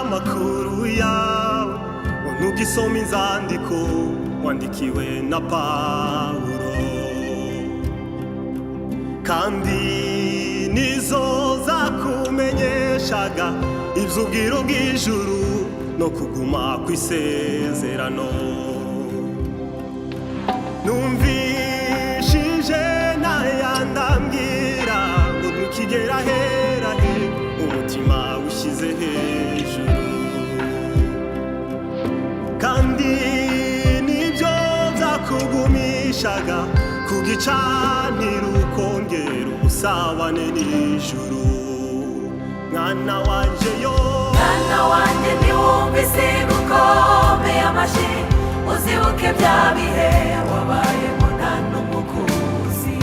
amakuru yawe ngo ntugisome inzandiko wandikiwe na Pawulo, kandi nizo zakumenyeshaga ivy'ubwiro bw'ijuru no kuguma kw'isezerano. Numvishije nayandambwira ngo ntukigera hera he, umutima ushize hejuru, kandi nibyo byakugumishaga ku gicaniro ukongera ubusabane n'ijuru. Mwana wanje yo, mwana wanje ntiwumvise gukomeye amashi, uzibuke bya bihe wabayemo nta n'umukuzi.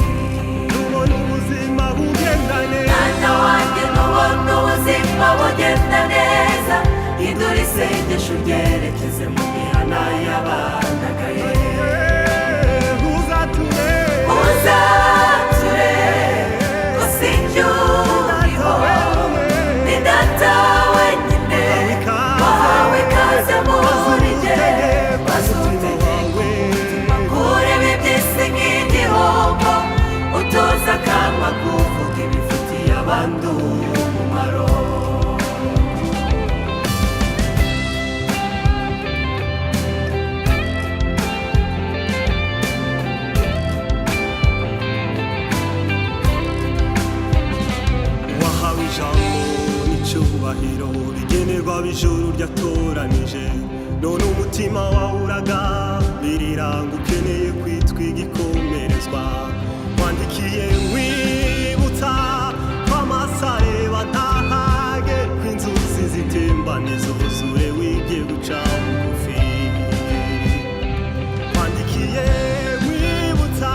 nubona ubuzima bugenda neza, mwana wanje nubona ubuzima bugenda neza, hindura isengesho ryerekeze mu mihana y'abandagaye. uzature ngo sinjye uriho, ni data wenyine wahawe ikaze muri jye, maze utegeke umutima kureba iby'isi nk'igihombo, utoza akanwa kuvuga ibifitiye abandi umumaro. wahawe ijambo n'icyubahiro bigenerwa ab'ijuru ryatoranije, none umutima wawe uragambirira ngo ukeneye kwitwa igikomerezwa. Wandikiye nkwibutsa ko amaso areba ntahage, ko inzuzi zitembane zuzure wige guca bugufi. Wandikiye nkwibutsa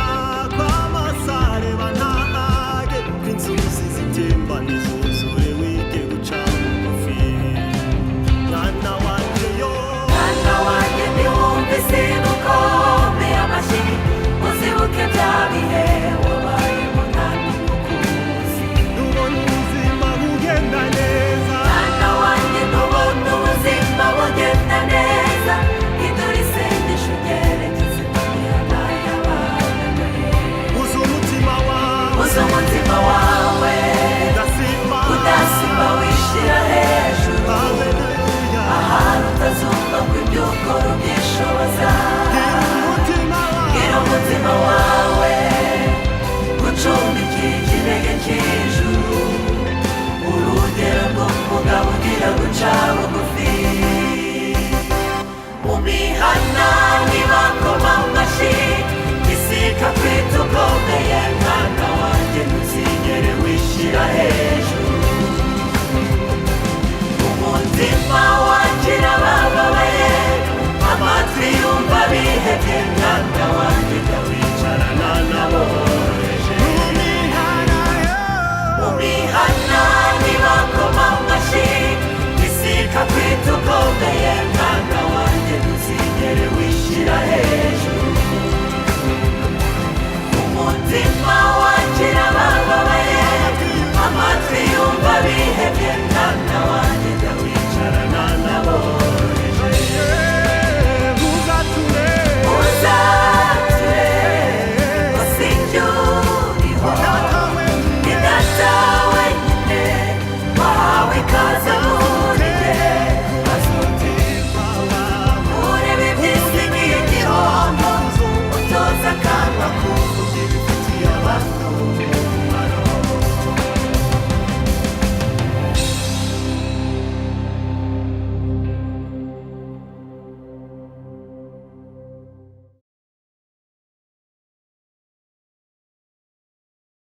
ko amaso areba ntahage, ko inzuzi zitembane zuzure wige guca bugufi. Mwana wanje yo, mwana wanjye ntiwumvise gukomeye amashi, uzibuke bya bihe wabayemo nta n'umukuzi. nubona ubuzima bugenda neza, mwana wanjye nubona ubuzima bugenda neza, hindura isengesho ryerekeze mu mihana y'abandagaye. uzi umutima wawe, uzi umutima wawe udasiba wishyira hejuru, Haleluya. ahantu utazumva ko ibyo ukora ubyishoboza. Gira umutima wawe gucumbikiye ikirenge cy'ijuru, urugero rw'umugabo ugira guca bugufi. Mu mihana ntibakoma amashyi, gisika kwita ukomeye, mwana wanjye ntuzigere wishyira hejuru.